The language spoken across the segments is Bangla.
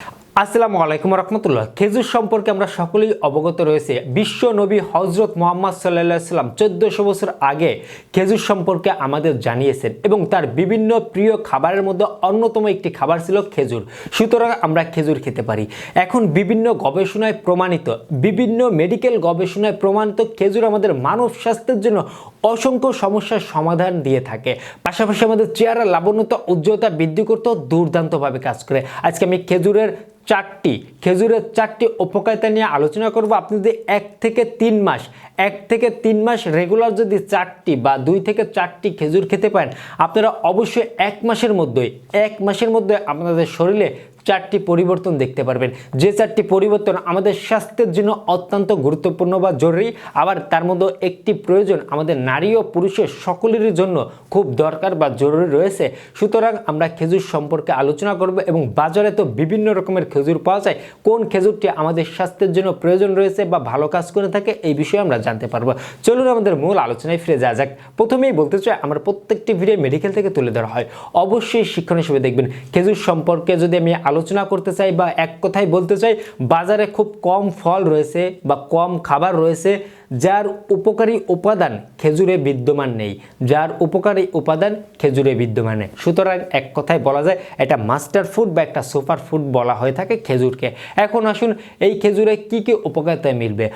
আসসালামু আলাইকুম রহমতুল্লাহ। খেজুর সম্পর্কে আমরা সকলেই অবগত রয়েছে। বিশ্ব নবী হজরত মোহাম্মদ সাল্লাল্লাহু আলাইহি সাল্লাম 1400 বছর আগে খেজুর সম্পর্কে আমাদের জানিয়েছেন এবং তার বিভিন্ন প্রিয় খাবারের মধ্যে অন্যতম একটি খাবার ছিল খেজুর। সুতরাং আমরা খেজুর খেতে পারি। এখন বিভিন্ন গবেষণায় প্রমাণিত, বিভিন্ন মেডিকেল গবেষণায় প্রমাণিত খেজুর আমাদের মানব স্বাস্থ্যের জন্য অসংখ্য সমস্যার সমাধান দিয়ে থাকে। পাশাপাশি আমাদের চেহারা লাবণ্যতা, উজ্জ্বলতা বৃদ্ধি করতেও দুর্দান্তভাবে কাজ করে। আজকে আমি খেজুরের চারটি উপকারিতা নিয়ে আলোচনা করব। আপনি যদি এক থেকে তিন মাস রেগুলার যদি 4টি বা 2 থেকে 4টি খেজুর খেতে পারেন, আপনারা অবশ্যই এক মাসের মধ্যে আপনাদের শরীরে 4টি পরিবর্তন দেখতে পারবেন। যে 4টি পরিবর্তন আমাদের স্বাস্থ্যের জন্য অত্যন্ত গুরুত্বপূর্ণ বা জরুরি, আবার তার মধ্যে একটি প্রয়োজন আমাদের নারী ও পুরুষের সকলেরই জন্য খুব দরকার বা জরুরি রয়েছে। সুতরাং আমরা খেজুর সম্পর্কে আলোচনা করব এবং বাজারে তো বিভিন্ন রকমের খেজুর পাওয়া যায়। কোন খেজুরটি আমাদের স্বাস্থ্যের জন্য প্রয়োজন রয়েছে বা ভালো কাজ করে থাকে এই বিষয়ে আমরা জানতে পারবো। চলুন আমাদের মূল আলোচনায় ফিরে যাওয়া যাক। প্রথমেই বলতে চাই, আমার প্রত্যেকটি ভিডিও মেডিকেল থেকে তুলে ধরা হয়, অবশ্যই শিক্ষণ হিসেবে দেখবেন। খেজুর সম্পর্কে যদি আমি আলোচনা করতে চাই বা এক কথায় বলতে চাই, বাজারে খুব কম ফল রয়েছে বা কম খাবার রয়েছে যার উপকারী উপাদান খেজুরে বিদ্যমান নেই, সুতরাং এক কথায় বলা যায় এটা মাস্টার ফুড বা একটা সুপার ফুড বলা হয়ে থাকে খেজুরকে। এখন আসুন, এই খেজুরে কি কি উপকারিতা মিলবে?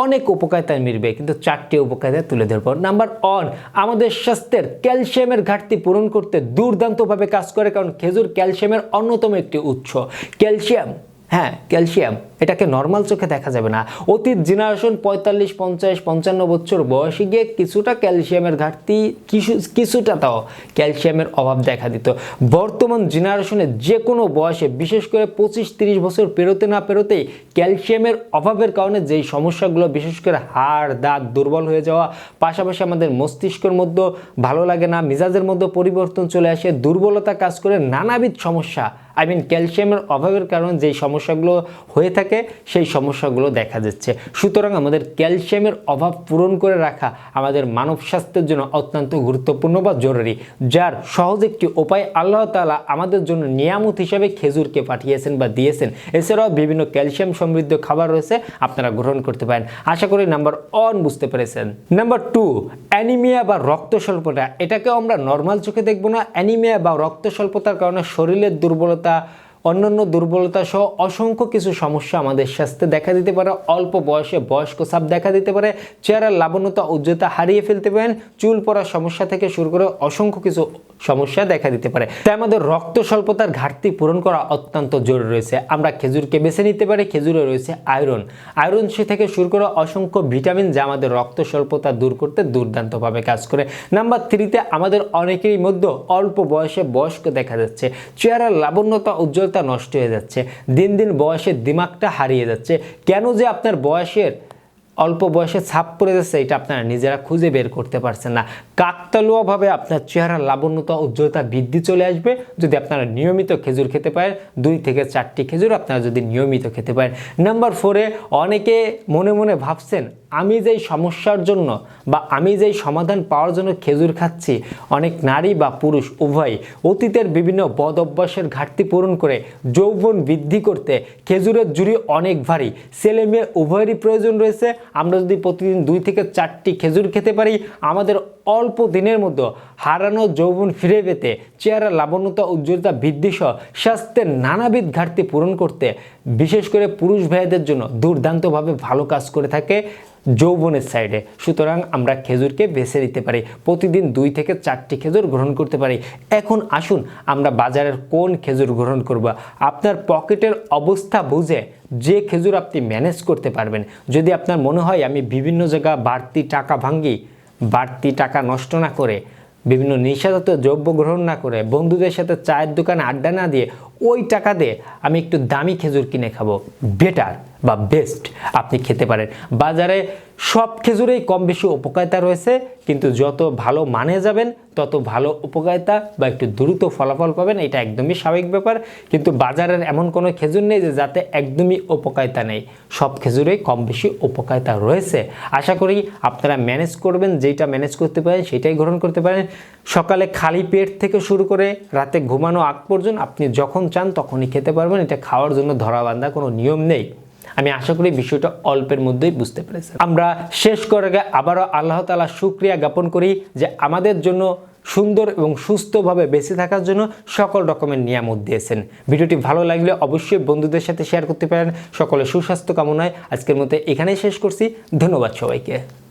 অনেক উপকারিতা মিলবে, কিন্তু 4টি উপকারিতা তুলে ধরবো। নাম্বার 1, আমাদের স্বাস্থ্যের ক্যালসিয়ামের ঘাটতি পূরণ করতে দুর্দান্তভাবে কাজ করে, কারণ খেজুর ক্যালসিয়ামের অন্যতম একটি উৎস। ক্যালসিয়াম এটাকে নর্মাল চোখে দেখা যাবে না। অতীত জেনারেশন 45, 50, 55 বছর বয়সে গিয়ে কিছুটা ক্যালসিয়ামের ঘাটতি, কিছুটা তাও ক্যালসিয়ামের অভাব দেখা দিত। বর্তমান জেনারেশনে যে কোনো বয়সে, বিশেষ করে 25-30 বছর পেরোতে না পেরোতেই ক্যালসিয়ামের অভাবের কারণে যেই সমস্যাগুলো, বিশেষ করে হাড় দাঁত দুর্বল হয়ে যাওয়া, পাশাপাশি আমাদের মস্তিষ্কের মধ্যে ভালো লাগে না, মেজাজের মধ্যে পরিবর্তন চলে আসে, দুর্বলতা কাজ করে, নানাবিধ সমস্যা, ক্যালসিয়ামের অভাবের কারণে যেই সমস্যাগুলো হয়ে থাকে সেই সমস্যাগুলো দেখা যাচ্ছে। সুতরাং আমাদের ক্যালসিয়ামের অভাব পূরণ করে রাখা আমাদের মানব স্বাস্থ্যের জন্য অত্যন্ত গুরুত্বপূর্ণ বা জরুরি, যার সহজ একটি উপায় আল্লাহ তাআলা আমাদের জন্য নিয়ামত হিসেবে খেজুরকে পাঠিয়েছেন বা দিয়েছেন। এছাড়াও বিভিন্ন ক্যালসিয়াম সমৃদ্ধ খাবার রয়েছে, আপনারা গ্রহণ করতে পারেন। আশা করি নাম্বার 1 বুঝতে পেরেছেন। নাম্বার 2, অ্যানিমিয়া বা রক্ত স্বল্পতা। এটাকে আমরা নর্মাল চোখে দেখবো না। অ্যানিমিয়া বা রক্ত স্বল্পতার কারণে শরীরের দুর্বলতা, অন্যান্য দুর্বলতা সহ অসংখ্য কিছু সমস্যা আমাদের স্বাস্থ্যে দেখা দিতে পারে। অল্প বয়সে বয়স্ক ছাপ দেখা দিতে পারে, চেহারার লাবণ্যতা উজ্জ্বলতা হারিয়ে ফেলতে পারেন, চুল পড়ার সমস্যা থেকে শুরু করে অসংখ্য কিছু সমস্যা দেখা দিতে পারে। তাই আমাদের রক্ত স্বল্পতার ঘাটতি পূরণ করা অত্যন্ত জরুরি রয়েছে। আমরা খেজুরকে বেছে নিতে পারি। খেজুরে রয়েছে আয়রন সে থেকে শুরু করে অসংখ্য ভিটামিন, যা আমাদের রক্ত স্বল্পতা দূর করতে দুর্দান্তভাবে কাজ করে। নাম্বার 3তে আমাদের অনেকেরই মধ্যে অল্প বয়সে বয়স্ক দেখা যাচ্ছে, চেহারার লাবণ্যতা উজ্জ্বলতা নষ্ট হয়ে যাচ্ছে, দিন দিন বয়সের দিমাগটা হারিয়ে যাচ্ছে। কেন যে আপনার অল্প বয়সে ছাপ পড়ে যাচ্ছে, এটা আপনারা নিজেরা খুঁজে বের করতে পারছেন না। কাকতালুয়াভাবে আপনার চেহারার লাবণ্যতা উজ্জ্বলতা বৃদ্ধি চলে আসবে যদি আপনারা নিয়মিত খেজুর খেতে পারেন। 2 থেকে 4টি খেজুর আপনারা যদি নিয়মিত খেতে পারেন। নাম্বার 4, অনেকে মনে মনে ভাবছেন, আমি যেই সমস্যার জন্য বা আমি যেই সমাধান পাওয়ার জন্য খেজুর খাচ্ছি, অনেক নারী বা পুরুষ উভয়ই অতীতের বিভিন্ন বদ অভ্যাসের ঘাটতি পূরণ করে যৌবন বৃদ্ধি করতে খেজুরের জুড়ি অনেক ভারী। ছেলে মেয়ে উভয়েরই প্রয়োজন রয়েছে। আমরা যদি প্রতিদিন 2 থেকে 4টি খেজুর খেতে পারি, আমাদের অল্প দিনের মধ্যে হারানো যৌবন ফিরে পেতে, চেহারা লাবণ্যতা উজ্জ্বলতা বৃদ্ধি সহ স্বাস্থ্যের নানাবিধ ঘাটতি পূরণ করতে, বিশেষ করে পুরুষ ভাইদের জন্য দুর্দান্তভাবে ভালো কাজ করে থাকে যৌবনের সাইডে। সুতরাং আমরা খেজুরকে বেছে নিতে পারি, প্রতিদিন 2 থেকে 4টি খেজুর গ্রহণ করতে পারি। এখন আসুন, আমরা বাজারের কোন খেজুর গ্রহণ করব? আপনার পকেটের অবস্থা বুঝে যে খেজুর আপনি ম্যানেজ করতে পারবেন। যদি আপনার মনে হয় আমি বিভিন্ন জায়গা বাড়তি টাকা নষ্ট না করে, বিভিন্ন নেশাজাতীয় দ্রব্য গ্রহণ না করে, বন্ধুদের সাথে চায়ের দোকানে আড্ডা না দিয়ে ওই টাকা দিয়ে আমি একটু দামি খেজুর কিনে খাবো, বেটার বা বেস্ট আপনি খেতে পারেন। বাজারে সব খেজুরেই কম বেশি উপকারিতা রয়েছে, কিন্তু যত ভালো মানে যাবেন তত ভালো উপকারিতা বা একটু দ্রুত ফলাফল পাবেন, এটা একদমই স্বাভাবিক ব্যাপার। কিন্তু বাজারের এমন কোনো খেজুর নেই যে যাতে একদমই উপকারিতা নেই, সব খেজুরেই কম বেশি উপকারিতা রয়েছে। আশা করি আপনারা ম্যানেজ করবেন, যেটা ম্যানেজ করতে পারেন সেটাই গ্রহণ করতে পারেন। সকালে খালি পেট থেকে শুরু করে রাতে ঘুমানো আগ পর্যন্ত আপনি যখন চান তখনই খেতে পারবেন, এটা খাওয়ার জন্য ধরাবান্ধা কোনো নিয়ম নেই। আমি আশা করি বিষয়টা অল্পের মধ্যেই বুঝতে পেরেছেন। আমরা শেষ করার আগে আবারও আল্লাহ তাআলা শুকরিয়া জ্ঞাপন করি যে আমাদের জন্য সুন্দর এবং সুস্থভাবে বেঁচে থাকার জন্য সকল রকমের নিয়ামত দিয়েছেন। ভিডিওটি ভালো লাগলে অবশ্যই বন্ধুদের সাথে শেয়ার করতে পারেন। সকলে সুস্বাস্থ্য কামনায় আজকের মতো এখানেই শেষ করছি। ধন্যবাদ সবাইকে।